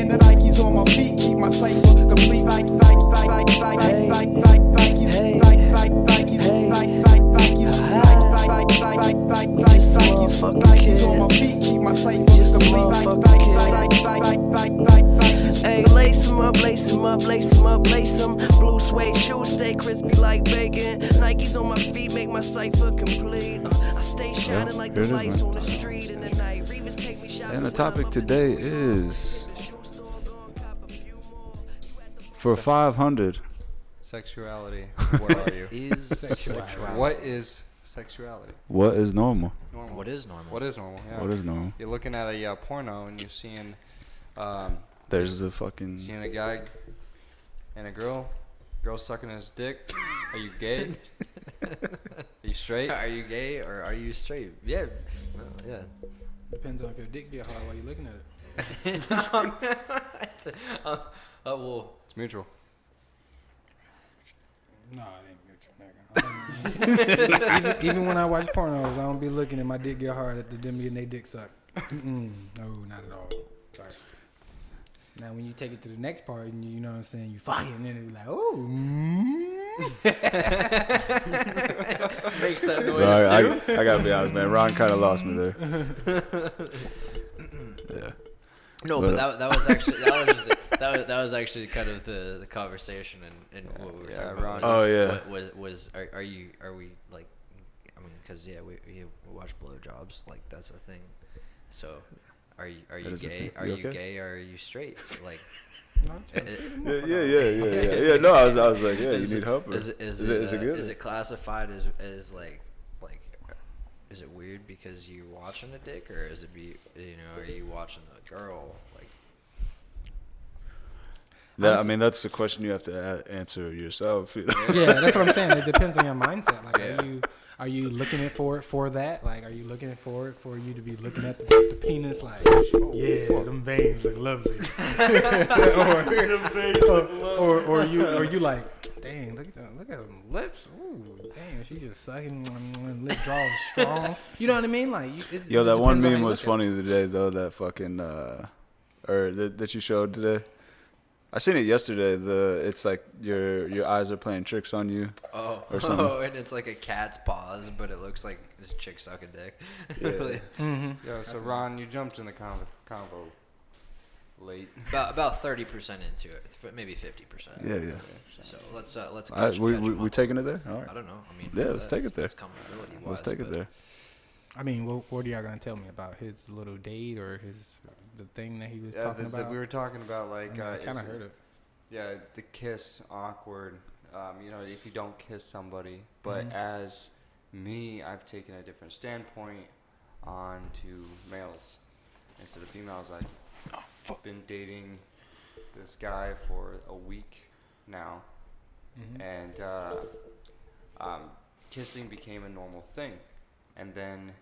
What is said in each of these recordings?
And the Nikes on my feet keep my cipher complete. Nikes on my feet keep my cipher complete. Hey, lace 'em up, lace 'em up, lace 'em up, lace 'em. Blue suede shoes stay crispy like bacon. Nikes on my feet make my cipher complete. I stay shining like the lights on the street in the night. Remus take me shopping. And the topic today is for 500. Sexuality. What are you? What is sexuality? What is normal? Normal. What is normal? What is normal? Yeah. What is normal? You're looking at a porno and you're seeing There's the fucking. seeing a guy and a girl sucking his dick. Are you gay? Are you straight? Are you gay or are you straight? Yeah. Well, yeah. Depends on if your dick get hard while you're looking at it. Well, It's mutual. No, it ain't mutual. even when I watch pornos, I don't be looking at my dick get hard at the them getting they dick suck. No, not at all. Sorry. Now when you take it to the next part, and you know what I'm saying, you fucking, and then it be like, oh. makes that noise Bro, too. I gotta be honest, man. Ron kind of lost me there. Yeah. No, but that was actually that was actually kind of the conversation and what we were talking about. Oh yeah. Are we like? I mean, because we watch blowjobs, like that's a thing. So, are you gay? Are you gay or are you straight? Like, yeah. No, I was like, yeah, you need help. Is it good? Is it classified as like? Is it weird because you're watching a dick, or is it are you watching a girl? Like that. I mean, that's the question you have to answer yourself. You know? Yeah, that's what I'm saying. It depends on your mindset. Like, are you looking for it for that? Like, are you looking for it for you to be looking at the penis? Like, yeah, them veins look lovely. or you like, dang, look at them lips. Ooh, damn, she just sucking. Lip draws strong. You know what I mean? Like, yo, that one meme was funny today though. That fucking that you showed today. I seen it yesterday. It's like your eyes are playing tricks on you. Or something. Oh, and it's like a cat's paws, but it looks like this chick sucking dick. Yeah. Mm-hmm. Yeah. So Ron, you jumped in the convo late. About 30% into it, maybe 50%. Yeah. So let's. We taking it there? All right. I don't know. I mean, yeah, let's take it there. Let's take it there. I mean, what are y'all gonna tell me about his little date or the thing that he was talking about? We were talking about like. I kind of heard it. Yeah, the kiss awkward. If you don't kiss somebody, but as me, I've taken a different standpoint on to males instead of females. I've been dating this guy for a week now, and kissing became a normal thing, and then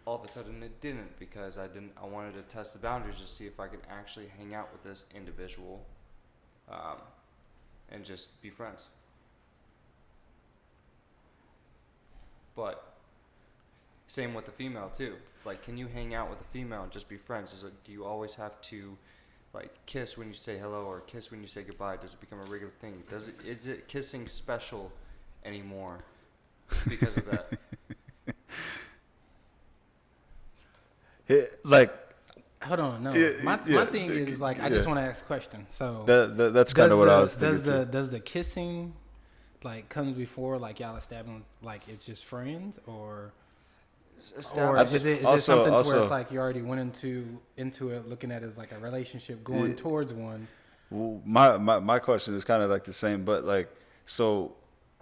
all of a sudden it didn't, because I wanted to test the boundaries to see if I could actually hang out with this individual, and just be friends. But same with the female too. It's like, can you hang out with a female and just be friends? Is it, do you always have to like kiss when you say hello or kiss when you say goodbye? Does it become a regular thing? Is it kissing special anymore because of that? Hold on, no. My thing is like, I just want to ask a question. So that's kind of what I was thinking. Does the kissing like comes before like y'all establishing like it's just friends, or is it something to where it's like you already went into it looking at it as like a relationship going towards one? Well, my question is kind of like the same, but like, so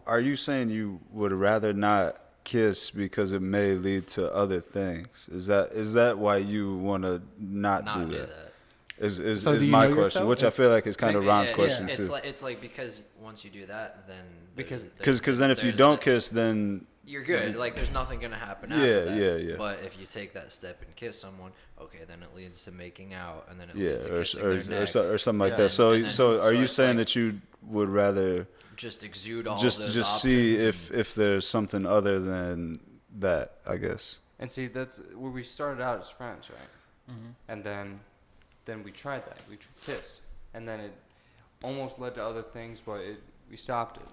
are you saying you would rather not kiss because it may lead to other things? Is that why you want to not do that? Is my question, yourself? Which I feel like is kind of Ron's question too. It's like because once you do that, then because then if you don't kiss, then you're good. Like there's nothing gonna happen after that. Yeah. But if you take that step and kiss someone, okay, then it leads to making out, and then it leads to kissing their neck. or something like that. So are you saying that you would rather just exude all just those just see if there's something other than that, I guess. And see, that's where we started out as friends, right? And then then we tried that. We kissed, and then it almost led to other things, but we stopped it.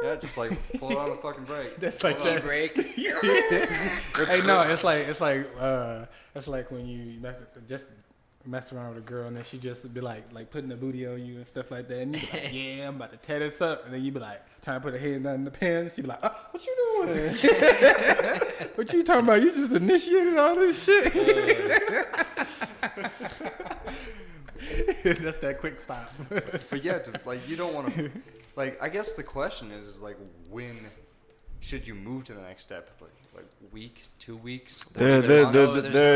Yeah, just like pull it on the fucking brake. That's like that break. Hey, no, it's like when you mess around with a girl and then she just be like putting the booty on you and stuff like that, and you be like, yeah, I'm about to tear this up, and then you be like trying to put her head down in the pants. She be like, what you doing? What you talking about? You just initiated all this shit. That's that quick stop. But yeah, like you don't want to. Like I guess the question is like when should you move to the next step? Like week, 2 weeks? There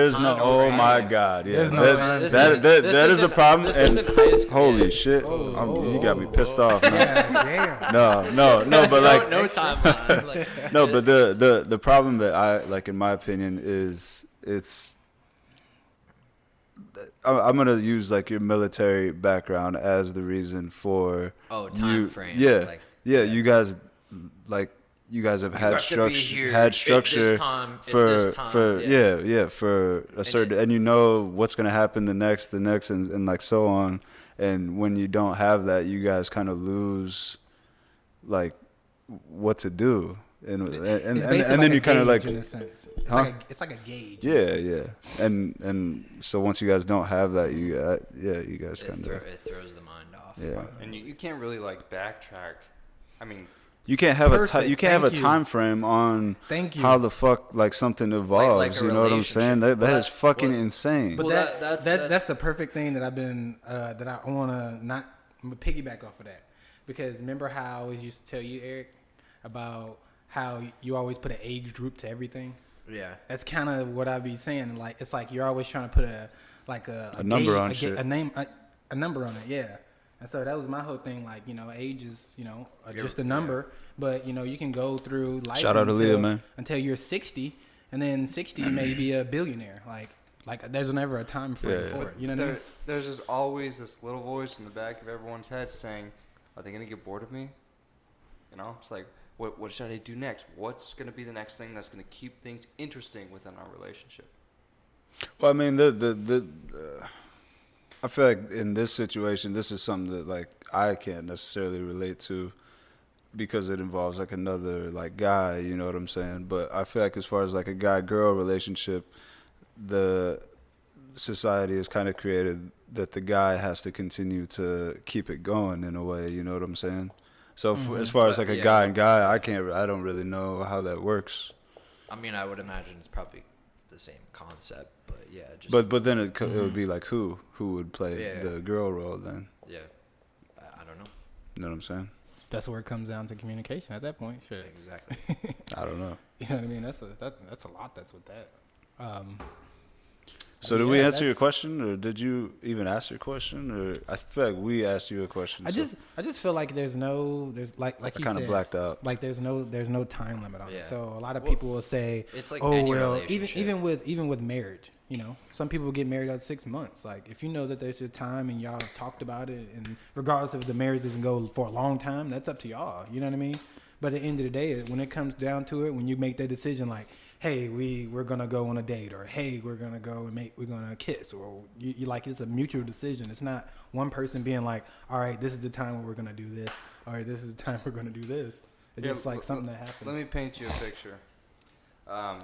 is no. Oh my God! Yeah, There's no time. that is the problem. This and isn't high school. Holy shit! You got me pissed off. Man. Yeah, damn. No, but like no timeline. Like, no, but the problem that I like, in my opinion, is it's. I'm gonna use like your military background as the reason for time frame. Yeah, like, you guys have had structure for a certain, and you know what's gonna happen the next and like so on, and when you don't have that, you guys kind of lose like what to do. And then you kind of like, in a sense. It's like a gauge. Yeah. And so once you guys don't have that, you guys kind of it throws the mind off. Yeah. And you can't really like backtrack. I mean, you can't have a you. time frame on Thank you. how the fuck like something evolves. Like a you know what I'm saying? relationship. That is fucking insane. But Well, that's the perfect thing that I've been that I want to not I'm gonna piggyback off of that, because remember how I always used to tell you, Eric, about how you always put an age group to everything. Yeah. That's kind of what I be saying. Like it's like you're always trying to put a number on a shit. a number on it. Yeah. And so that was my whole thing. Like age is just a number, but you can go through life. Shout out to Leah, man. Until you're 60, and then 60 you may be a billionaire. Like there's never a time frame for it. You know what I mean? There's just always this little voice in the back of everyone's head saying, "Are they gonna get bored of me?" It's like, what should I do next? What's gonna be the next thing that's gonna keep things interesting within our relationship? Well, I mean, I feel like in this situation, this is something that like I can't necessarily relate to because it involves like another like guy. You know what I'm saying? But I feel like as far as like a guy-girl relationship, the society has kind of created that the guy has to continue to keep it going in a way. You know what I'm saying? So as far as like a guy and guy, I don't really know how that works. I mean, I would imagine it's probably the same concept, but yeah. Just But then it would be like who would play the girl role then? Yeah, I don't know. You know what I'm saying? That's where it comes down to communication at that point. Sure. Exactly. I don't know. You know what I mean? That's a lot that's with that. So did we answer your question, or did you even ask your question? Or I feel like we asked you a question. I just feel like there's like you kind said, of blacked out. like there's no time limit on Yeah. it. So a lot of people will say, It's like oh any well, relationship. even with marriage, some people get married at 6 months. Like if you know that there's a time and y'all have talked about it, and regardless if the marriage doesn't go for a long time, that's up to y'all. You know what I mean? But at the end of the day, when it comes down to it, when you make that decision, like, hey, we're gonna go on a date, or hey, we're gonna go and we're gonna kiss, or you like, it's a mutual decision. It's not one person being like, all right, this is the time where we're gonna do this, all right, this is the time we're gonna do this. It's just like something that happens. Let me paint you a picture.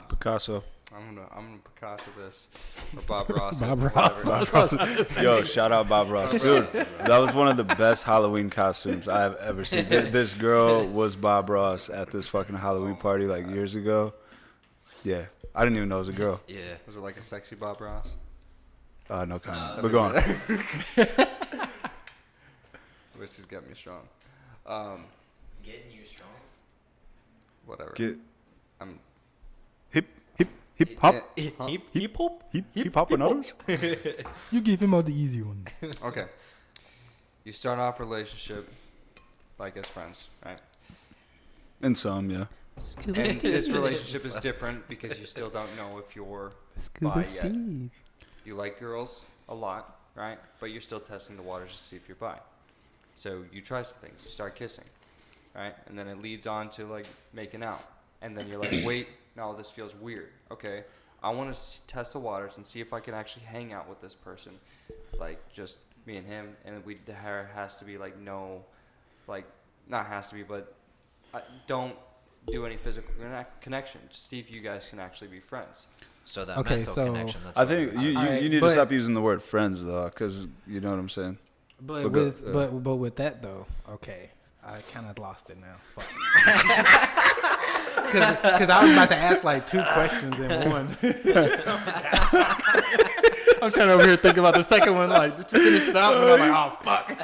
Picasso. I'm gonna Picasso this, or Bob Ross. Bob whatever. Ross. Yo, shout out Bob Ross, dude. That was one of the best Halloween costumes I have ever seen. This girl was Bob Ross at this fucking Halloween party like years ago. Yeah, I didn't even know it was a girl. Yeah. Was it like a sexy Bob Ross? No comment. But go on. Whiskey's got me strong. Getting you strong. Whatever. I'm hip hop. Hip hop and others. You give him all the easy ones. Okay. You start off a relationship like as friends, right? And some, yeah. And this relationship is different because you still don't know if you're bi yet. You like girls a lot, right? But you're still testing the waters to see if you're bi. So you try some things. You start kissing, right? And then it leads on to like making out. And then you're like, wait, no, this feels weird. Okay, I want to test the waters and see if I can actually hang out with this person, like just me and him, and there has to be like no, like not has to be, but don't do any physical connection. Just see if you guys can actually be friends. So that Okay, mental so connection. That's I what think we're you talking about. need to but- stop using the word friends though, because you know what I'm saying. But But with go- but with that though, okay, I kind of lost it now. Fuck. Because I was about to ask like 2 questions in one. I'm trying to over here think about the second one, like to finish it out, and I'm like, oh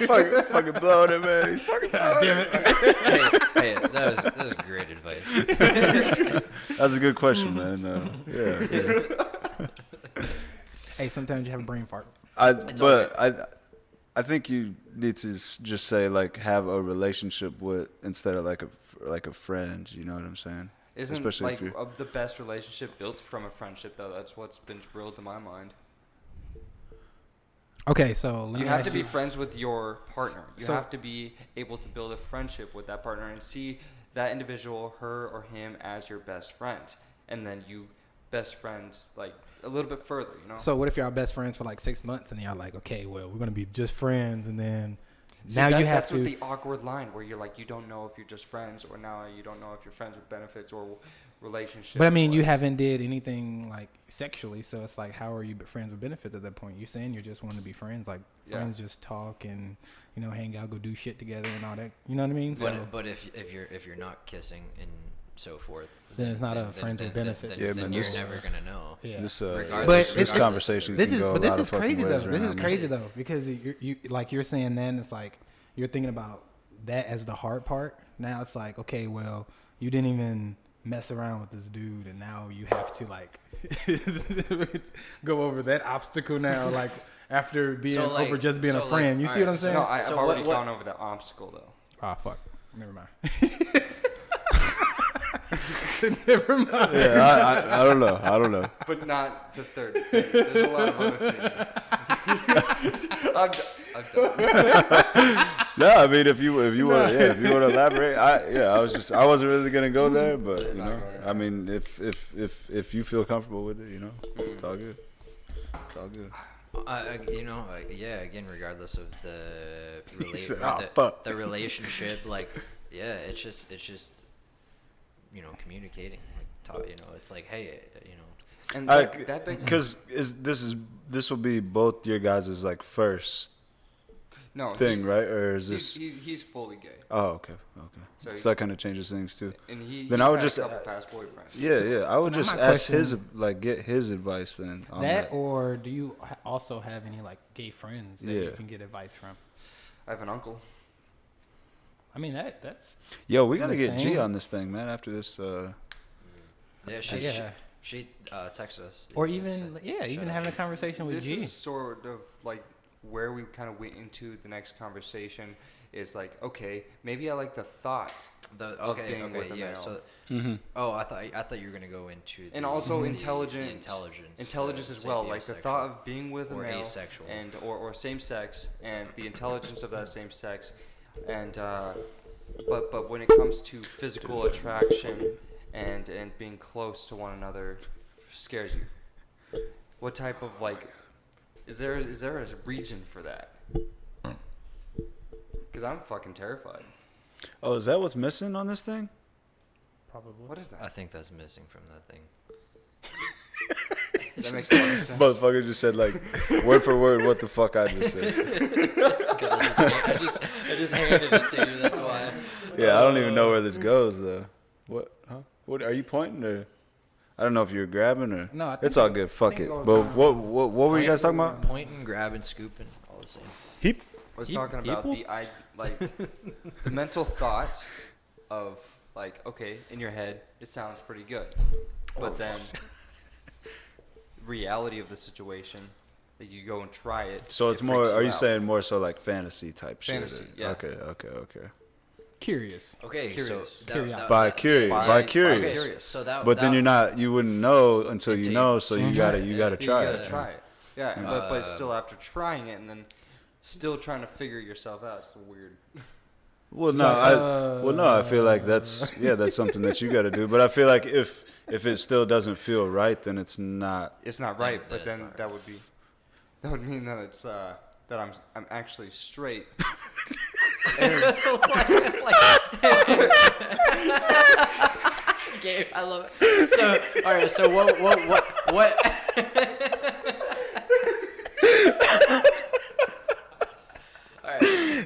fuck, fucking blowing it, man. He's fucking God damn it. hey, that was great advice. That's a good question, man. Yeah. Hey, sometimes you have a brain fart. I think you need to just say like have a relationship with instead of like a friend. You know what I'm saying? Isn't Especially like if you're- the best relationship built from a friendship though? That's what's been drilled to my mind. Okay, so let You me have ask to be friends with your partner. You So- have to be able to build a friendship with that partner and see that individual, her or him, as your best friend, and then you best friends like a little bit further. You know. So what if y'all best friends for like 6 months and y'all like, okay, well, we're gonna be just friends, and then See, now that, you have that's to. with the awkward line where you're like, you don't know if you're just friends, or now you don't know if you're friends with benefits or relationship. But I mean, you wise. haven't did anything like sexually, so it's like, how are you friends with benefits at that point? You're saying you're just want to be friends, like Yeah. friends just talk and hang out, go do shit together and all that. You know what I mean? But if you're not kissing and so forth, Then it's not a friends with benefits. Yeah, Then man, you're this- never gonna know. yeah. This Regardless- this regardless conversation of This can is go but a this lot is of fucking crazy ways though. right This now, is man. crazy though because you like you're saying then it's like you're thinking about that as the hard part. Now it's like, okay, well, you didn't even mess around with this dude, and now you have to like go over that obstacle now, like after being So, like- over just being so, a like, friend. You see what I'm alright, saying? No, I've So already what- gone over that obstacle though. Ah, fuck. Never mind. Never mind. Yeah, I don't know. But not the third phase. There's a lot of other things. I'm done. No, I mean if you want to elaborate, I wasn't really gonna go there, but you know, I mean if you feel comfortable with it, you know, it's all good. It's all good. Again, regardless of the said, "Ah, fuck." the relationship, like, yeah, it's just communicating, like, it's like, hey, And that begs Because this will be both your guys' like first no thing, right? Or is this? he's fully gay. Oh, okay. So So that kind of changes things too. And Then he's I would had just- a couple past boyfriends. Yeah. I would now just my ask question- get his advice then. On That or do you also have any like gay friends that you Yeah. can get advice from? I have an uncle. I mean that's Yo, we gotta I'm get G saying. on this thing, man. After this, yeah, she texted us, or said, even even "Shut up." having a conversation with This G. is sort of like where we kind of went into the next conversation. Is like, okay, maybe I like the thought of being with a yeah. male. So, mm-hmm. I thought you were gonna go into And also the intelligence as well, like the thought of being with a or male asexual. and or same sex and the intelligence of that same sex, and but when it comes to physical attraction and being close to one another scares you. What type of like is there a region for that? Because I'm fucking terrified. Oh, is that what's missing on this thing? Probably. What is I that? think that's missing from that thing. That makes a lot of sense. Motherfucker just said like word for word what the fuck I just said. Because I just handed it to you. That's why. Yeah, I don't even know where this goes though. What? Huh? What are you pointing or? I don't know if you're grabbing or. No, I think it's all it- good. I Fuck think it. it goes But down. what were you guys talking about? Pointing, grabbing, scooping, all the same. Heap. I was talking about the mental thought of like, okay, in your head it sounds pretty good, but then reality of the situation, like you go and try it. So it's it more. freaks Are you out. saying more so like fantasy type Fantasy, shit? yeah. Okay. Curious. Okay, Curious. so Curiosity. By curious. By by curious. curious. So that. But then you wouldn't know until you Until know. you- So Mhm. you gotta You try gotta it. try it. Yeah, but still after trying it and then still trying to figure yourself out, it's weird. Well, no, I feel like that's something that you got to do. But I feel like if it still doesn't feel right, then it's not. It's not right, but then that would mean that it's that I'm actually straight. Gabe, I love it. So, all right. So what? All right.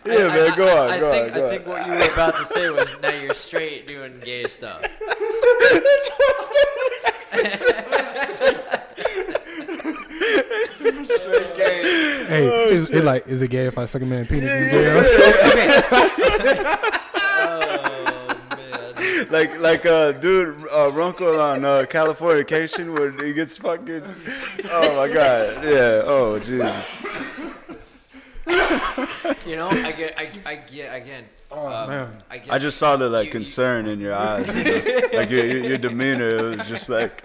Yeah, man, go on. I think what you were about to say was now you're straight doing gay stuff. Straight gay. Hey, is it gay if I suck a man's penis in jail? Like dude, Runkle on Californication when he gets fucking. Oh my god, yeah. Oh Jesus. You know, I get again. Man. I just saw the concern in your eyes, like your demeanor. It was just like.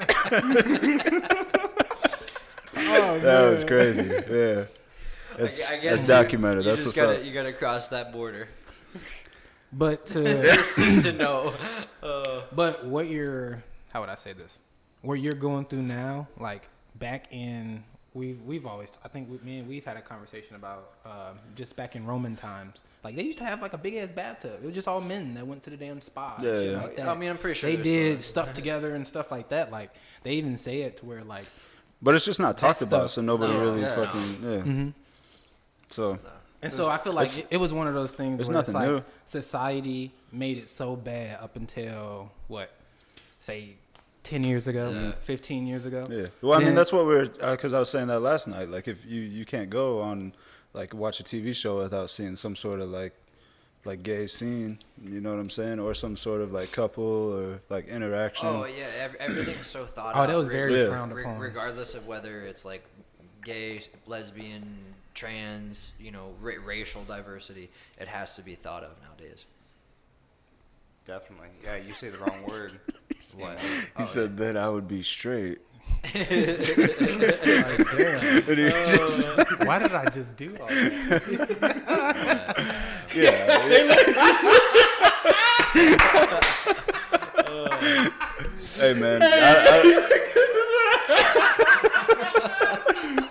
That was crazy. Yeah, that's documented. That's what's up. You gotta cross that border. But to know. But what you're, how would I say this? What you're going through now, like back in, we've always, I think we've had a conversation about just back in Roman times. Like they used to have like a big ass bathtub. It was just all men that went to the damn spa. Yeah, shit yeah. like that. I mean, I'm pretty sure they did some. stuff together and stuff like that. Like they even say it to where like. But it's just not talked about, stuff- so nobody really yeah. fucking yeah. Mm-hmm. So And so I feel like it was one of those things There's where it's nothing like new. society made it so bad up until say 10 years ago, 15 years ago. yeah. Well, I mean Then- that's what we're because I was saying that last night. Like if you can't go on like watch a TV show without seeing some sort of like gay scene, you know what I'm saying, or some sort of like couple or like interaction. Oh yeah, everything's so thought Oh, out. that was very Yeah. frowned upon. Regardless of whether it's like gay, lesbian, trans, you know, racial diversity, it has to be thought of nowadays. Definitely. Yeah, you say the wrong word. What? He said that I would be straight. Like, damn. And he just, Why did I just do all that? Hey man,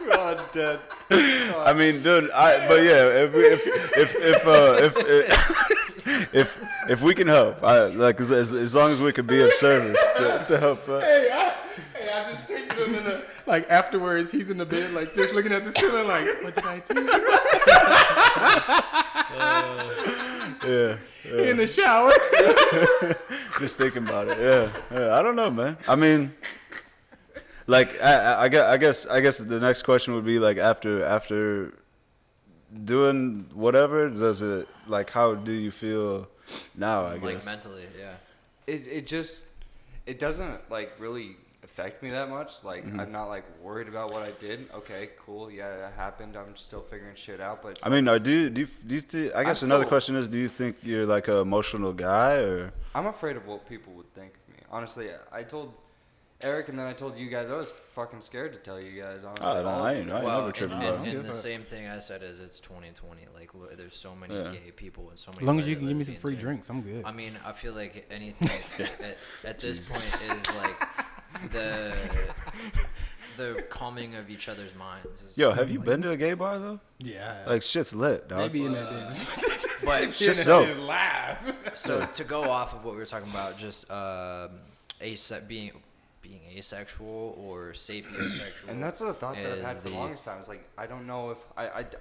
Rod's dead. I mean, dude, but yeah, if we can help, like as long as we could be of service to help. Hey, I just pictured him in the, like afterwards, he's in the bed like this, looking at the ceiling like, what did I do? Yeah. In the shower. Just thinking about it. Yeah. I don't know, man. I mean, like I guess the next question would be like after doing whatever, does it like how do you feel now? I guess Like mentally, yeah. It doesn't like really affect me that much. Like I'm not like worried about what I did. Okay, cool. Yeah, that happened. I'm still figuring shit out. But it's I mean, do you think? I guess another still- question is, do you think you're like an emotional guy or? I'm afraid of what people would think of me. Honestly, I told Eric and then I told you guys I was fucking scared to tell you guys. Honestly, Oh, no, all I of ain't you. know. Well, never tripping and, about and, it. and the same thing I said is it's 2020. Like, there's so many Yeah. gay people and so many. As long as you bi- can give me some lesbians free here. drinks, I'm good. I mean, I feel like anything at this point is like the calming of each other's minds. Is Yo, have you been to a gay bar though? Yeah. Like shit's lit, dog. Maybe in that bitch. But Shit's dope. Laugh. so to go off of what we were talking about, just being asexual or sapiosexual. And that's a thought that I've had is for the longest time. It's like I don't know if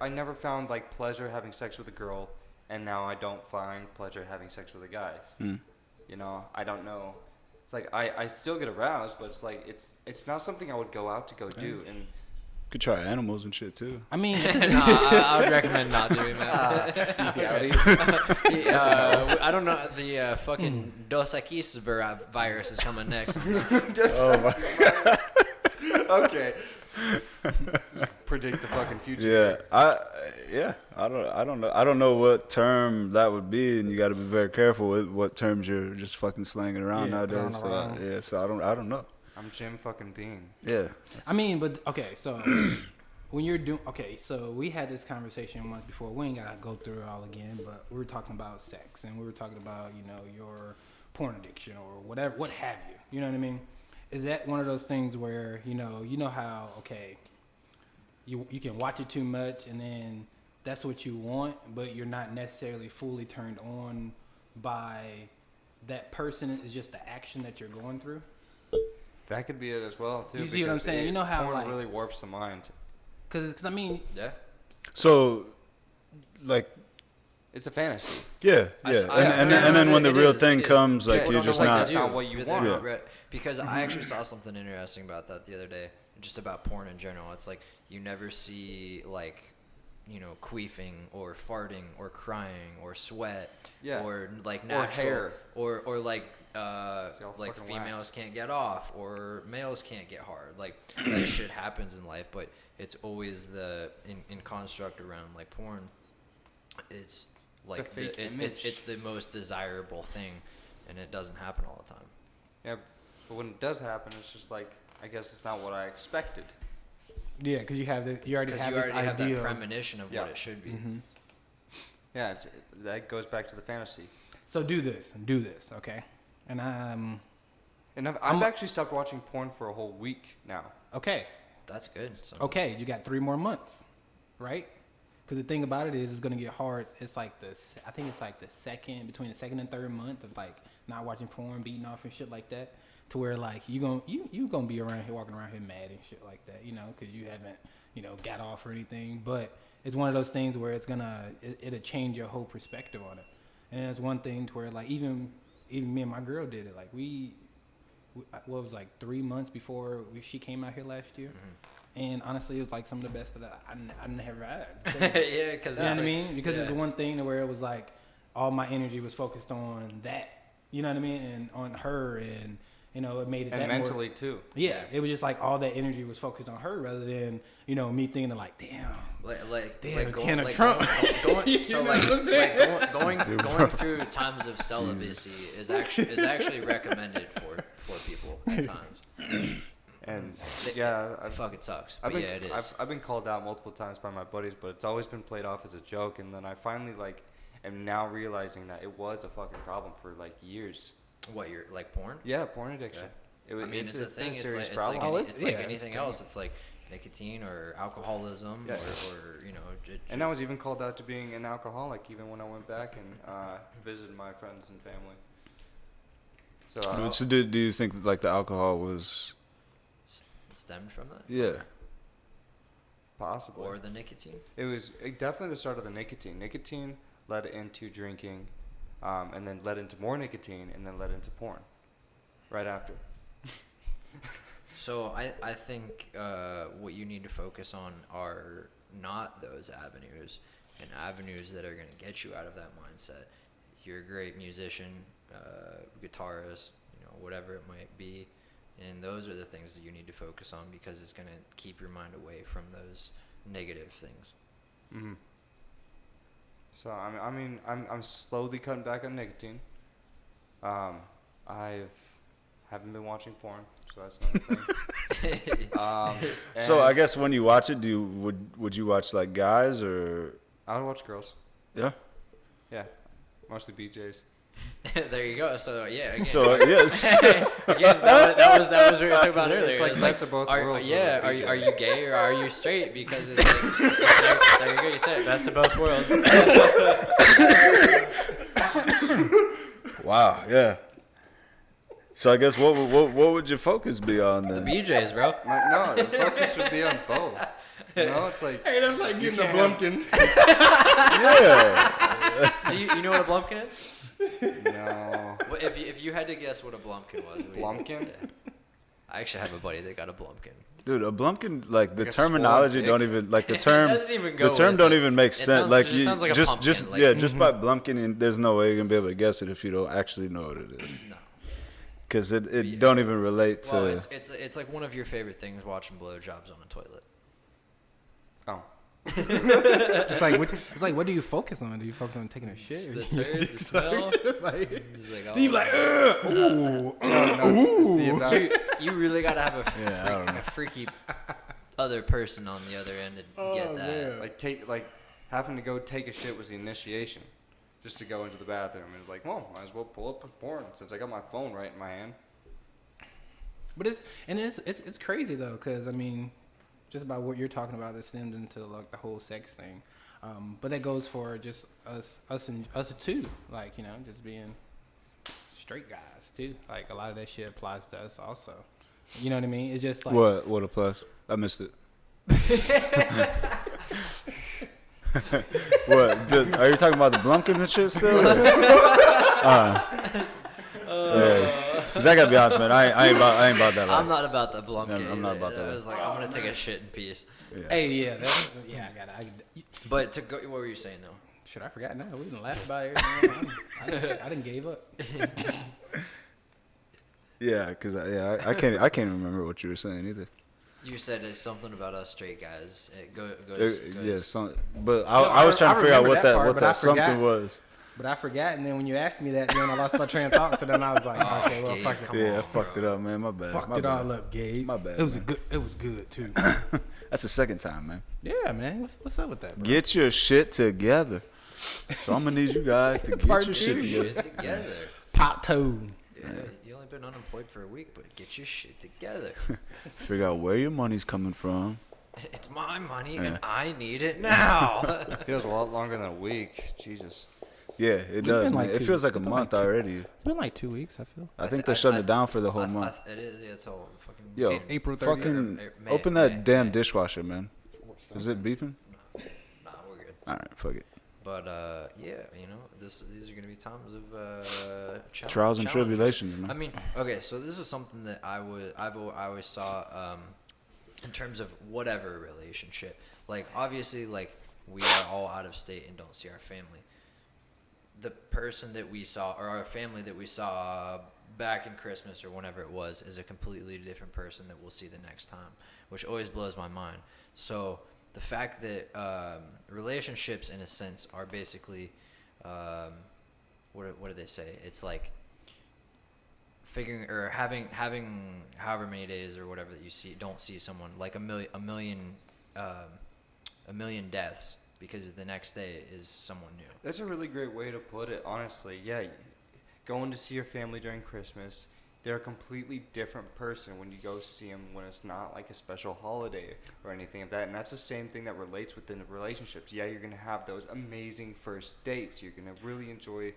I never found like pleasure having sex with a girl, and now I don't find pleasure having sex with a guy. You know, I don't know. It's like I still get aroused, but it's like it's not something I would go out to go do. And Could try animals and shit too. I mean, I would recommend not doing that. bestiality. I don't know. The fucking Dos Equis virus is coming next. Okay. Predict the fucking future. I don't know what term that would be, and you got to be very careful with what terms you're just fucking slanging around throwing nowadays. around. So I don't know. I'm Jim fucking Bean. Yeah. I mean, but okay, so when you're doing, okay, so we had this conversation once before. We ain't gotta go through it all again, but we were talking about sex, and we were talking about, you know, your porn addiction or whatever, what have you. You know what I mean? Is that one of those things where, you know how, okay, you can watch it too much and then that's what you want, but you're not necessarily fully turned on by that person. It's just the action that you're going through. That could be it as well too. You see what I'm saying? You know how porn like really warps the mind. Because I mean, Yeah. So, like, It's a fantasy. yeah. And then when the real thing comes, like, Yeah, you're you just don't like not. that's not what you want. Yeah. Right. Because I actually saw something interesting about that the other day, just about porn in general. It's like you never see like, you know, queefing or farting or crying or sweat or like natural hair or like fucking females wax. can't get off or males can't get hard. Like that shit happens in life, but it's always in construct around like porn. It's like a fake it's the most desirable thing, and it doesn't happen all the time. Yeah, but when it does happen, it's just like, I guess it's not what I expected. yeah, because you already Because have you this already have idea that of- premonition of Yeah. what it should be. Yeah, that goes back to the fantasy. So do this, okay? And And I've actually stopped watching porn for a whole week now. okay, That's good. So. okay, you got 3 more months, right? Because the thing about it is, it's gonna get hard. It's like I think it's like between the second and third month of like not watching porn, beating off and shit like that, to where like you gonna be around here walking around here mad and shit like that, you know, because you haven't, you know, got off or anything. But it's one of those things where it'll change your whole perspective on it. And it's one thing to where like even me and my girl did it. Like we what was like 3 months before she came out here last year. And honestly, it was like some of the best that I never had. Yeah, because You know what I mean? Because it's one thing to where it was like all my energy was focused on that. You know what I mean? And on her, and you know, it made it And that mentally more, too. Yeah, it was just like all that energy was focused on her rather than, you know, me thinking like, damn, like Tanner Trump. Going through times of celibacy is actually recommended for people at times. And It fucking sucks. But yeah, it is. I've been called out multiple times by my buddies, but it's always been played off as a joke. And then I finally like am now realizing that it was a fucking problem for like years. What, you're like porn? Yeah, porn addiction. I mean, it's a thing. It's serious like, problem. it's like anything else. It's like nicotine or alcoholism or you know. And I was even called out to being an alcoholic even when I went back and visited my friends and family. So do you think like the alcohol was stemmed from that? Yeah. possibly. Or the nicotine? It was definitely the start of the nicotine. Nicotine led into drinking, and then led into more nicotine, and then led into porn right after. So I think what you need to focus on are not those avenues, and avenues that are going to get you out of that mindset. You're a great musician, guitarist, you know, whatever it might be, and those are the things that you need to focus on because it's going to keep your mind away from those negative things. Mm-hmm. So I'm slowly cutting back on nicotine. Haven't been watching porn, so that's another thing. So I guess when you watch it, would you watch like guys or? I would watch girls. Yeah. Yeah, mostly BJs. There you go. So yeah. Again, So yes. again, that was what we were talking about earlier. It's like best of both worlds. Yeah. Are you gay or are you straight? Because it's like, there you go. You said it. Best of both worlds. Wow. Yeah. So I guess what would your focus be on then? BJ's, bro. Like, no, the focus would be on both. You know, it's like Hey, that's like getting a Blumpkin. Yeah. Do you know what a Blumpkin is? no. Well, if you had to guess what a Blumpkin was. Blumpkin? Yeah. I actually have a buddy that got a Blumpkin. Dude, a Blumpkin, like the Like a terminology swollen don't dick? even like the term. It doesn't even go The term with don't it. even make It sense. sounds- Like it just sounds like a just pumpkin, like- yeah, just by Blumpkin, and there's no way you're gonna be able to guess it if you don't actually know what it is. No. Because it Yeah. don't even relate to. Well, it's like one of your favorite things, watching blowjobs on a toilet. Oh. It's like what do you focus on? Do you focus on taking a shit? Or The your turd, dick the smell. sucked? Like, He's like, oh, you be like, ooh. No, it's the about. you really gotta have Yeah, I don't know. a freaky other person on the other end to get that. Like having to go take a shit was the initiation, just to go into the bathroom. And it's like, well, might as well pull up porn since I got my phone right in my hand. But it's crazy though, because I mean, just about what you're talking about, that stems into like the whole sex thing. But that goes for just us too. Like, you know, just being straight guys too. Like a lot of that shit applies to us also. You know what I mean? It's just like What applies? I missed it. What? Are you talking about the Blumpkins and shit still? Yeah. 'Cause I gotta be honest, man. I ain't about that life. I'm not about the Blumpkins. I'm not about that. I was like, I'm gonna take a shit in peace. Yeah. hey, yeah, I got it. But to go, what were you saying though? Should I forgot now? We done laughed about everything. I didn't gave up. Yeah, because I can't remember what you were saying either. You said it's something about us straight guys. But I was trying to figure out what that something was. But I forgot, and then when you asked me that, then I lost my train of thought. So then I was like, okay, well, Gabe, fuck it. Yeah, I fucked it up, man. My bad. Fucked My it bad. all up, Gabe. My bad, It was man. It was good too. That's the second time, man. Yeah, man. What's up with that, bro? Get your shit together. So I'm gonna need you guys to get Part your two. shit together. Shit together. Pop toe. Yeah, you only been unemployed for a week, but get your shit together. Figure out where your money's coming from. It's my money, Yeah. and I need it now. It feels a lot longer than a week. Jesus. Yeah, it does, been man. like It two- feels like a it's been month like two- already. It's been like 2 weeks, I feel. I think they're shutting it down for the whole I- month. it is. Yeah, it's all fucking. Yo, April 30th. fucking May- open that May- damn May. dishwasher, man. Is it beeping? Nah, we're good. All right, fuck it. But yeah, you know, these are gonna be times of Trials and challenges. tribulations, man. I mean, okay, so this is something that I always saw in terms of whatever relationship. Like obviously, like we are all out of state and don't see our family. The person that we saw, or our family that we saw back in Christmas or whenever it was, is a completely different person that we'll see the next time, which always blows my mind. So the fact that relationships, in a sense, are basically, what do they say? It's like figuring or having however many days or whatever that you don't see someone, like a million deaths, because the next day is someone new. That's a really great way to put it, honestly. Yeah, going to see your family during Christmas, they're a completely different person when you go see them when it's not like a special holiday or anything like that. And that's the same thing that relates within relationships. Yeah, you're going to have those amazing first dates. You're going to really enjoy...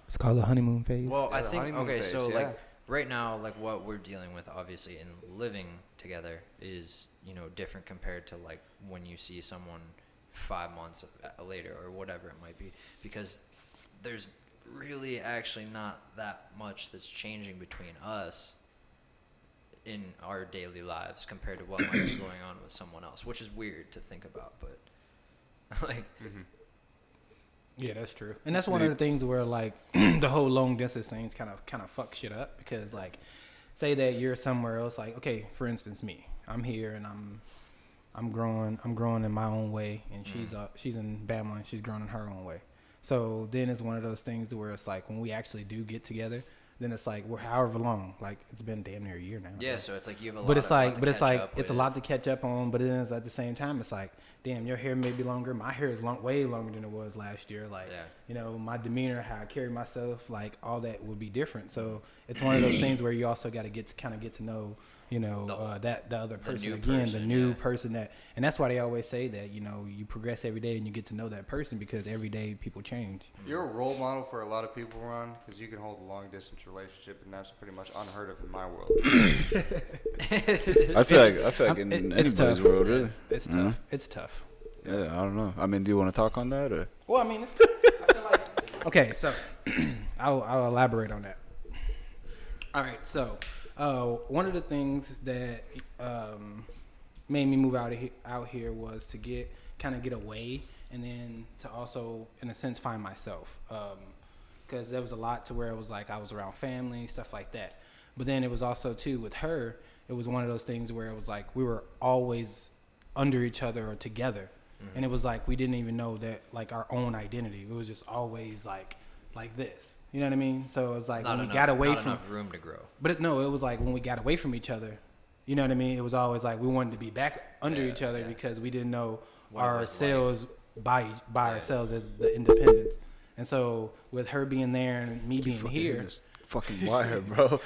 It's called the honeymoon phase. Well, Yeah, I the think, honeymoon okay, phase, so yeah. like right now, like what we're dealing with obviously in living together is, you know, different compared to like when you see someone 5 months later or whatever it might be, because there's really actually not that much that's changing between us in our daily lives compared to what might be going on with someone else, which is weird to think about, but like Yeah, that's true. And that's one of the things where like the whole long distance things kind of fuck shit up, because like say that you're somewhere else, like okay, for instance me, I'm here and I'm growing in my own way, and she's in Bama and she's growing in her own way. So then it's one of those things where it's like when we actually do get together, then it's like we're however long, like it's been damn near a year now. yeah, so it's like you have a lot But it's like, to it's a lot to catch up on. But then it's at the same time, it's like, damn, your hair may be longer. My hair is way longer than it was last year. Like, Yeah. you know, my demeanor, how I carry myself, like all that will be different. So it's one of those things where you also got to get to know, you know, the other person new again, the person, new yeah. person and that's why they always say that, you know, you progress every day and you get to know that person, because every day people change. You're a role model for a lot of people, Ron, because you can hold a long-distance relationship, and that's pretty much unheard of in my world. I feel like in It's anybody's tough. world, really. It's Mhm. tough. It's tough. Yeah, I don't know. I mean, do you want to talk on that or? Well, I mean, it's I feel like, okay, so I'll elaborate on that. All right, so one of the things that made me move out here was to get away, and then to also, in a sense, find myself. Because there was a lot to where it was like I was around family, stuff like that. But then it was also too with her. It was one of those things where it was like we were always under each other or together. And it was like we didn't even know that, like, our own identity. It was just always like this. You know what I mean? So it was like when we got away from enough room to grow. But it was like when we got away from each other, You know what I mean? It was always like we wanted to be back under Yeah, each other yeah. because we didn't know What it was ourselves by ourselves as the independents. And so with her being there and me being Fucking here, this fucking wire, bro.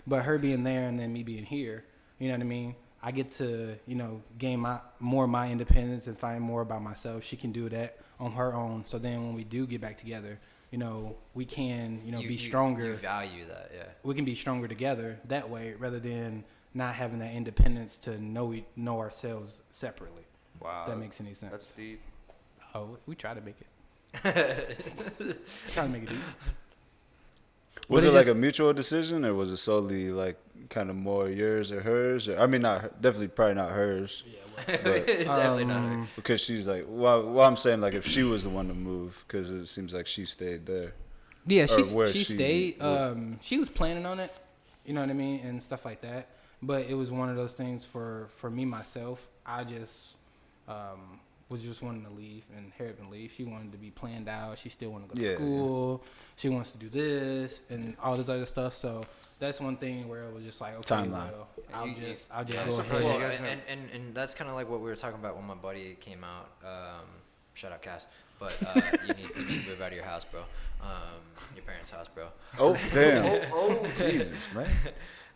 but her being there and then me being here, you know what I mean? I get to, you know, gain more of my independence and find more about myself. She can do that on her own. So then when we do get back together, you know, we can, you know, be stronger. You value that, yeah. We can be stronger together that way rather than not having that independence to know ourselves separately. Wow. If that makes any sense. That's deep. Oh, we try to make it. Try to make it deep. Was But it it's like just- a mutual decision, or was it solely like kind of more yours or hers? Or, I mean, definitely probably not hers. Definitely not her. Because she's like, well, I'm saying like if she was the one to move, because it seems like she stayed there. Yeah, Or where she she stayed. would- She was planning on it, you know what I mean, and stuff like that. But it was one of those things for me myself. I just was just wanting to leave and Harriet leave. She wanted to be planned out. She still wanted to go to school. She wants to do this and all this other stuff. So that's one thing where it was just like, okay, Timeline. well, I'll just I'm go surprised ahead. you Well, guys know. and that's kind of like what we were talking about when my buddy came out. Shout out Cass. But you need to move out of your house, bro. Your parents' house, bro. Oh damn! oh Jesus, man.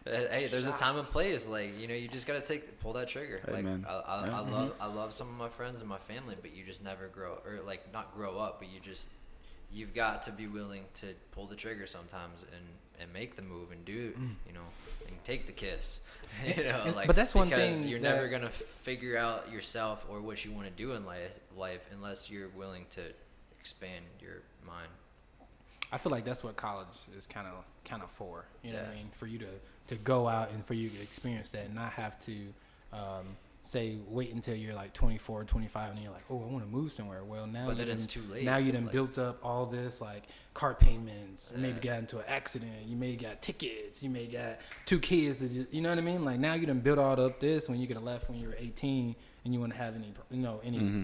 Hey, there's a time and place. Like, you know, you just gotta pull that trigger. Hey, like, man. I love some of my friends and my family, but you just never grow, or like not grow up, but you've got to be willing to pull the trigger sometimes and make the move and do, you know, and take the kiss. You know, like, but that's one because thing you're that- never gonna figure out yourself or what you want to do in life unless you're willing to expand your mind. I feel like that's what college is kind of for. You know what I Yeah. mean? For you to go out and for you to experience that and not have to say wait until you're like 24 or 25 and you're like, oh, I want to move somewhere. Well, now But you then it's done- too late. Now you done Like- built up all this like car payments. You Yeah. maybe got into an accident. You may got tickets. You may got 2 kids. That you know what I mean? Like now you done built all up this when you could have left when you were 18 and you wouldn't have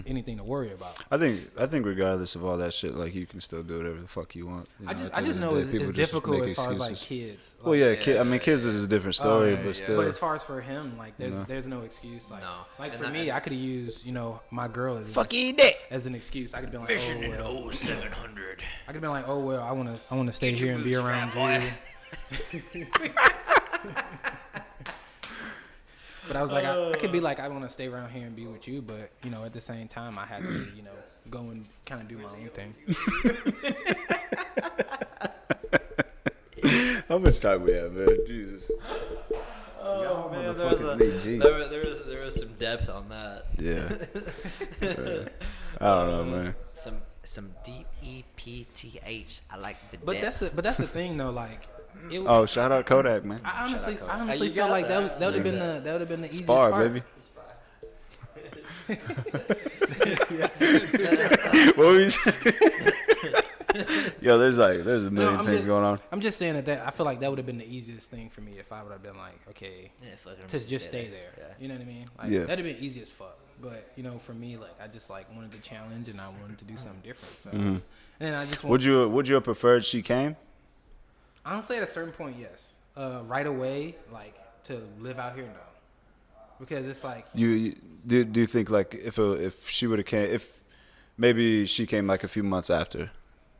anything to worry about. I think regardless of all that shit, like you can still do whatever the fuck you want. You I at the just end of know the it's day, people just difficult make as far as like excuses. kids. Well, Like, yeah, kids is a different story, but still. But as far as for him, like No. there's no excuse. Like, No. like And for that- me, I could have used my girl as that. as an excuse. I could have been like, oh well. 0700. I could have been like, oh well, I wanna stay here and be around you. But I was like, I could be like, I want to stay around here and be with you, but at the same time, I had to go and kind of do my own thing. How much time we have, man? Jesus. Oh man, motherfuckers need G. there was some depth on that. Yeah. I don't know, man. Some deep EPTH. I like the But depth. that's the thing though, like. Oh, shout out Kodak, man. I honestly You feel got like that. that would have been the easiest Spar, part. baby. What were you saying? Yo, there's a million I'm things just- going on. I'm just saying that I feel like that would have been the easiest thing for me if I would have been like, okay, Yeah, fuck it, I'm to just stay there. Yeah. You know what I mean? Like, Yeah. that'd have been easy as fuck. But for me, like I just like wanted the challenge and I wanted to do something different. So, and then I just Would you have preferred she came? honestly at a certain point, yes. Right away, like to live out here, no, because it's like You do you think like if she would have came, if maybe she came like a few months after,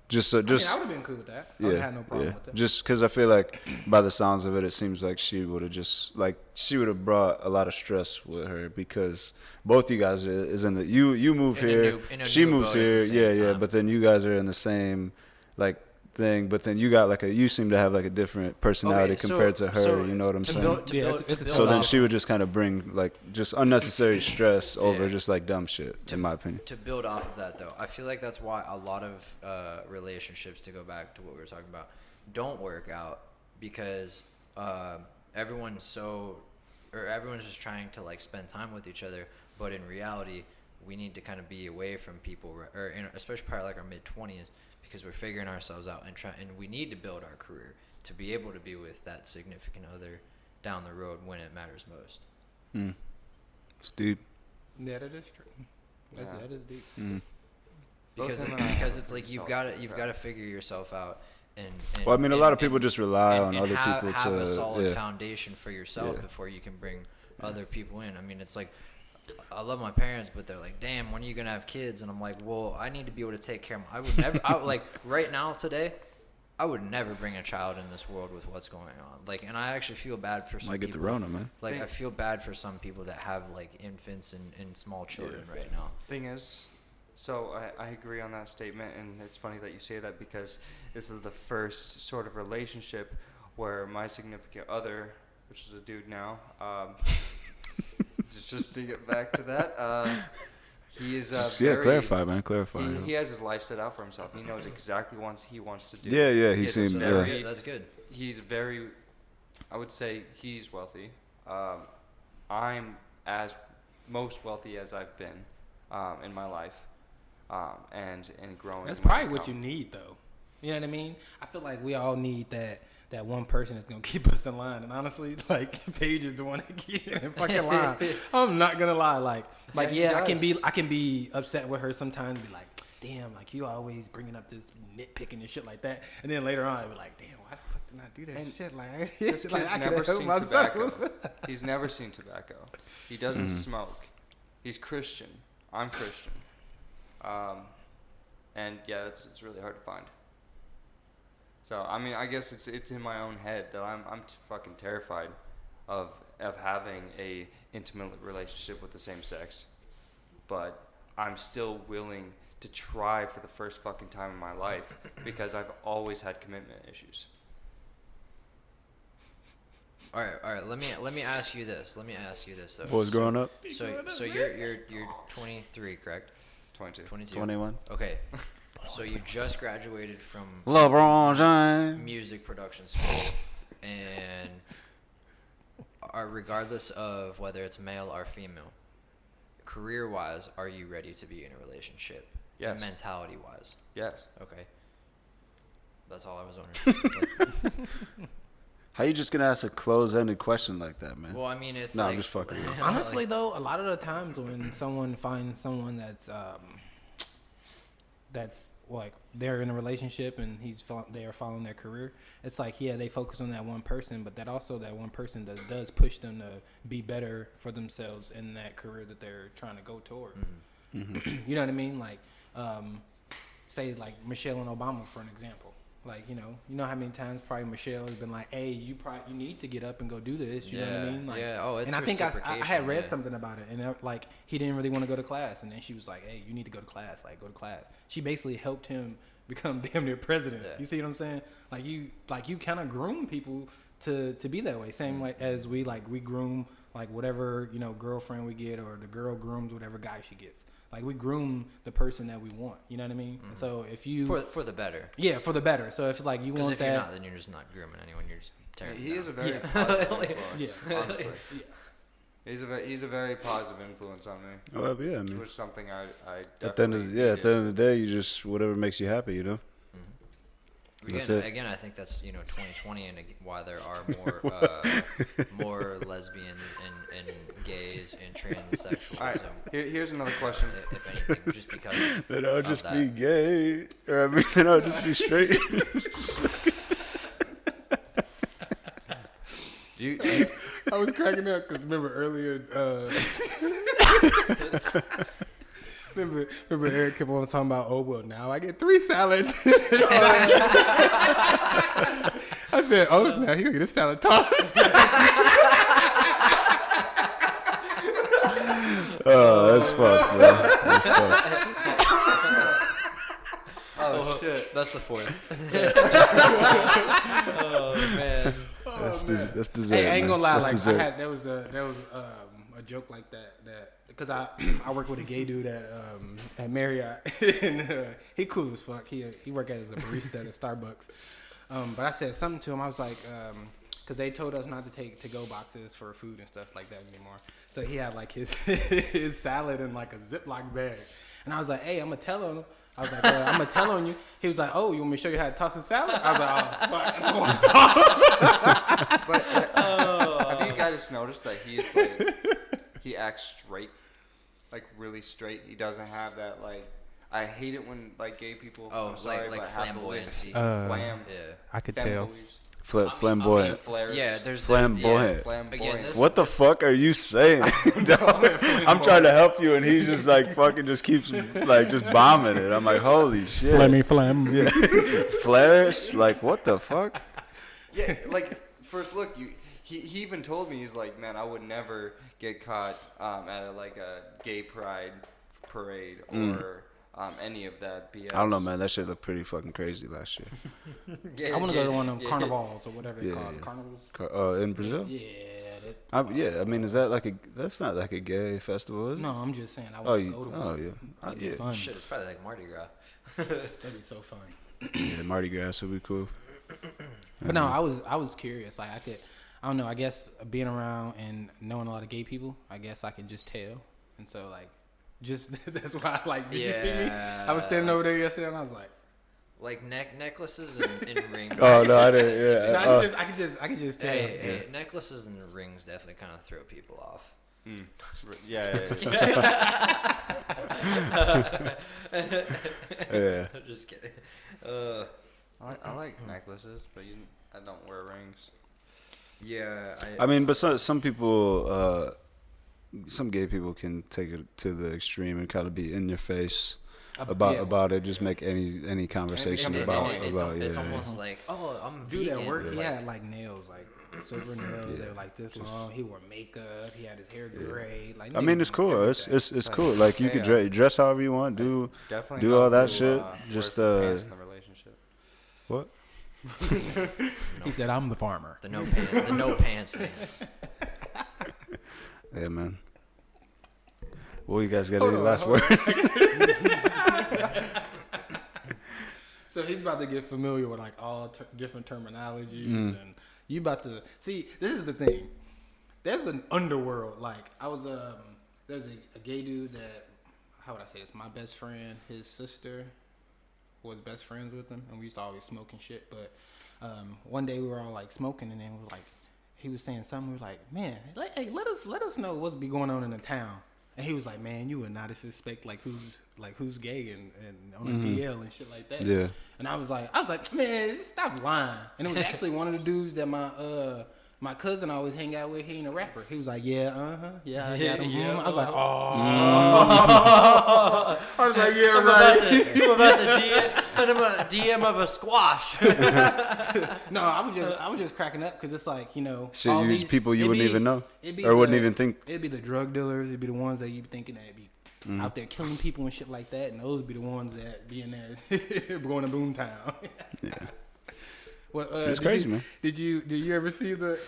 just I would have been cool with that. I would have had no problem with it. Just because I feel like by the sounds of it, it seems like she would have brought a lot of stress with her because both you guys is in the you move In a here, new- in a she new moves boat at the here, same yeah, time. but then you guys are in the same like thing, but then you got you seem to have like a different personality Okay, compared to her. so you know what I'm to saying? build- Yeah, build- it's to a build So then off- she would just kind of bring like just unnecessary stress over Yeah. just like dumb shit, in my opinion. To build off of that, though, I feel like that's why a lot of relationships, to go back to what we were talking about, don't work out because everyone's just trying to like spend time with each other, but in reality, we need to kind of be away from people, especially probably like our mid-20s, because we're figuring ourselves out and we need to build our career to be able to be with that significant other down the road when it matters most. It's deep. Yeah, that is true. Yeah. That is deep. Because Both him and I because have it's a like pretty you've solid got to figure yourself out, and Well, I mean, a lot of people just rely on and other people have to a solid yeah. foundation for yourself Yeah. before you can bring other people in. I mean, it's like I love my parents, but they're like, "Damn, when are you gonna have kids?" And I'm like, "Well, I need to be able to take care of them." I would never, like right now today, I would never bring a child in this world with what's going on. Like, and I actually feel bad for some Might get people. the Rona, man. Like, I feel bad for some people that have like infants and small children right now. Thing is, so I agree on that statement, and it's funny that you say that because this is the first sort of relationship where my significant other, which is a dude now, just to get back to that, he is clarify, man, clarify. He has his life set out for himself. He knows exactly what he wants to do. Yeah, he has seemed. very- That's good. He's very, I would say he's wealthy. I'm as most wealthy as I've been in my life, and growing. That's my probably what you income. need, though. You know what I mean? I feel like we all need that one person that's gonna keep us in line. And honestly, like Paige is the one that keeps me in fucking line. I'm not gonna lie. Like Yeah, I he can be upset with her sometimes. Be like, damn, like you always bringing up this nitpicking and shit like that. And then later on, I be like, damn, why the fuck did I do that And shit? Like, This like, kid's I never could've helped seen myself. tobacco. He's never seen tobacco. He doesn't smoke. He's Christian. I'm Christian. And yeah, it's really hard to find. So I mean, I guess it's in my own head that I'm fucking terrified of having a intimate relationship with the same sex, but I'm still willing to try for the first fucking time in my life because I've always had commitment issues. All right. Let me ask you this. Though. What was growing up? So you're 23, correct? 22. 21. Okay. So you just graduated from LeBron James. music production school, and regardless of whether it's male or female, career-wise, are you ready to be in a relationship? Yes. Mentality-wise. Yes. Okay. That's all I was wondering. How you just gonna ask a closed-ended question like that, man? Well, I mean, it's No, like, I'm just fucking with you. Honestly, though, a lot of the times when someone finds someone that's like they're in a relationship and they are following their career, it's like, yeah, they focus on that one person, but that one person does push them to be better for themselves in that career that they're trying to go towards. Mm-hmm. You know what I mean? Like, say like Michelle and Obama for an example. Like, you know how many times probably Michelle has been like, hey, you need to get up and go do this. You know what I mean? Like, yeah. Oh, it's and I think I had read yeah. something about it, and like he didn't really want to go to class, and then she was like, hey, you need to go to class. Like, go to class. She basically helped him become damn near president. Yeah. You see what I'm saying? Like you kind of groom people to be that way. Same way as we groom like whatever girlfriend we get, or the girl grooms whatever guy she gets. Like, we groom the person that we want. You know what I mean? Mm-hmm. So if you for the better. Yeah, for the better. So if like you want if that, you're not, then you're just not grooming anyone. You're just tearing. He is a very Yeah. positive influence. Yeah. Honestly, yeah. he's a very positive influence on me. Well, yeah, I mean, Which is something I at the end of definitely at the end of the day, you just whatever makes you happy, you know. That's it. Again, I think that's 2020 and why there are more more lesbian and gays and transsexuals. All right, here's another question. If anything, just because Then I'll of just that. be gay, or I mean, then I'll just be straight. Do you I was cracking up because remember earlier. Remember Eric kept on talking about, oh, well, now I get 3 salads. I said, oh, snap, he gonna get a salad tossed. Oh, that's fucked, man. That's fucked. Oh shit, that's the 4th. Oh man. That's dessert. Hey, I ain't gonna lie, That's like dessert. I had there was a joke like that because I work with a gay dude at Marriott and he cool as fuck. He work as a barista at Starbucks. But I said something to him. I was like, because they told us not to take to-go boxes for food and stuff like that anymore. So he had like his his salad in like a Ziploc bag, and I was like, hey, I'm gonna tell him. I was like, I'm gonna tell on you. He was like, oh, you want me to show you how to toss a salad? I was like, oh, fuck. But have you guys noticed that he acts straight, like really straight? He doesn't have that like, I hate it when like gay people. Oh, I'm sorry, like but have the list. flamboyancy. Flam. Yeah. I could tell. Femboys. Flamboyant. Flares. Yeah, there's Flamboyant. Yeah, Flamboyant. again, this, What the fuck are you saying? I'm trying to help you, and he just like fucking just keeps like just bombing it. I'm like, holy shit. Flam. Yeah. Flares? Like, what the fuck? Yeah, like first look, he even told me, he's like, man, I would never get caught at a gay pride parade or any of that BS. I don't know, man. That shit looked pretty fucking crazy last year. I want to go to one of them carnivals or whatever they call it. yeah. Carnivals. In Brazil? Yeah. I mean, is that that's not like a gay festival, is it? No, I'm just saying. I Oh, want to go to one. oh, yeah. That'd be Yeah. fun. Shit, it's probably like Mardi Gras. That'd be so fun. Yeah, Mardi Gras would be cool. But no, I was curious. Like I don't know. I guess being around and knowing a lot of gay people, I guess I can just tell. And so like, just that's why I like. Did you see me? I was standing over there yesterday, and I was like, Like necklaces and rings. Oh, no, I didn't. Yeah. no, I could just tell. Hey, necklaces and rings definitely kind of throw people off. Yeah. Yeah. Just kidding. I like necklaces, but I don't wear rings. Yeah. I mean, but some people, some gay people can take it to the extreme and kind of be in your face about it. Just make any conversation about it's yeah. almost like, oh, I'm Dude vegan. at work, but he like, had like nails, like silver nails. They were like this long. He wore makeup. He had his hair gray. Like I mean, it's cool. It's cool. Like you could dress however you want. Definitely Do all not that who, shit. wears Just the pants in the relationship. what? He said, "I'm the farmer." the no pants dance. Yeah, man. Well, you guys got any last word? So he's about to get familiar with like all different terminologies, and you about to see. This is the thing. There's an underworld. Like I was, there's a gay dude that, how would I say this? My best friend, his sister was best friends with him, and we used to always smoke and shit. But one day we were all like smoking, and then we were like, he was saying something. We were like, man, hey, let us know what's be going on in the town. And he was like, man, you would not suspect who's gay and on a DL and shit like that. Yeah. And I was like, man, stop lying. And it was actually one of the dudes that my cousin always hang out with. He ain't a rapper. He was like, yeah, I got him. I was like, oh. I was like, yeah, right. You were about to send him a DM of a squash. No, I was just cracking up because it's like, you know, Shit, all you these people you wouldn't even know it'd be or wouldn't even think. It'd be the drug dealers. It'd be the ones that you thinking that be out there killing people and shit like that, and those would be the ones that be in there going to Boomtown. Yeah. Well, It's crazy, man. Did you ever see the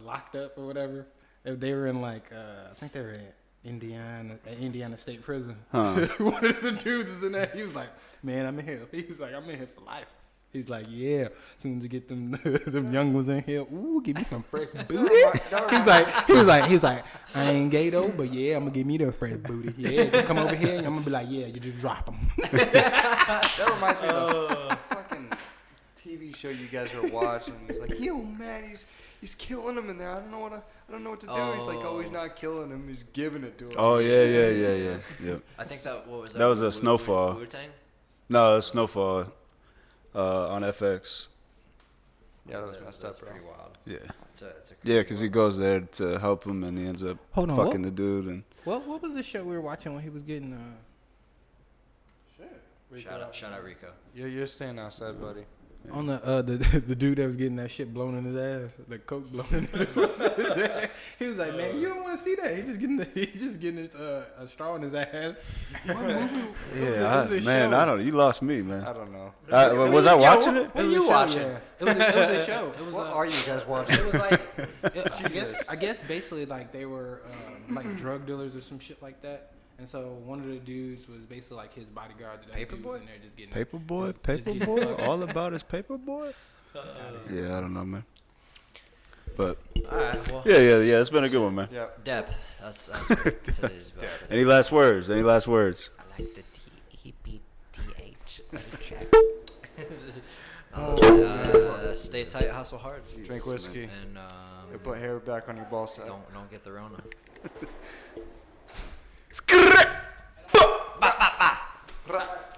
Locked Up or whatever? They were in like I think they were in Indiana State Prison. Huh. One of the dudes is in there. He was like, "Man, I'm in here." He's like, "I'm in here for life." He's like, "Yeah." As soon as you get them them young ones in here, ooh, give me some fresh booty. He was like, "I ain't gay though, but yeah, I'm gonna give me the fresh booty. Yeah, you come over here, and I'm gonna be like, yeah, you just drop them." That reminds me of the fucking TV show you guys were watching. He's like, yo, man, he's killing him in there. I don't know what to do. He's like, oh, he's not killing him. He's giving it to him. Oh yeah. Yep. I think that was That was a Snowfall. Wu-Tang? No, it's Snowfall on FX. Yeah, that was messed up, That's bro. pretty wild. Yeah. It's a Yeah, because he goes there to help him, and he ends up Hold on, fucking the dude. And What was the show we were watching when he was getting shout out Rico. You're staying outside, buddy. on the dude that was getting that shit blown in his ass, the coke blown in his ass. He was like, man, you don't want to see that. He's just getting his a straw in his ass. yeah, man, I don't. You lost me, man. I don't know. Was I watching it? What are you watching? Yeah. It was a show. It was What are you guys watching? It was like I guess basically like they were like drug dealers or some shit like that. And so one of the dudes was basically like his bodyguard. The other dude was in there just getting Paperboy. All about his Paperboy. Yeah, I don't know, man. But Alright, well, yeah. It's been a good one, man. Yeah. depth. That's what today's about. Any last words? I like the DEPTH. Stay tight, hustle hard. Drink whiskey. And And put hair back on your ball sack. don't get the Rona. Rah.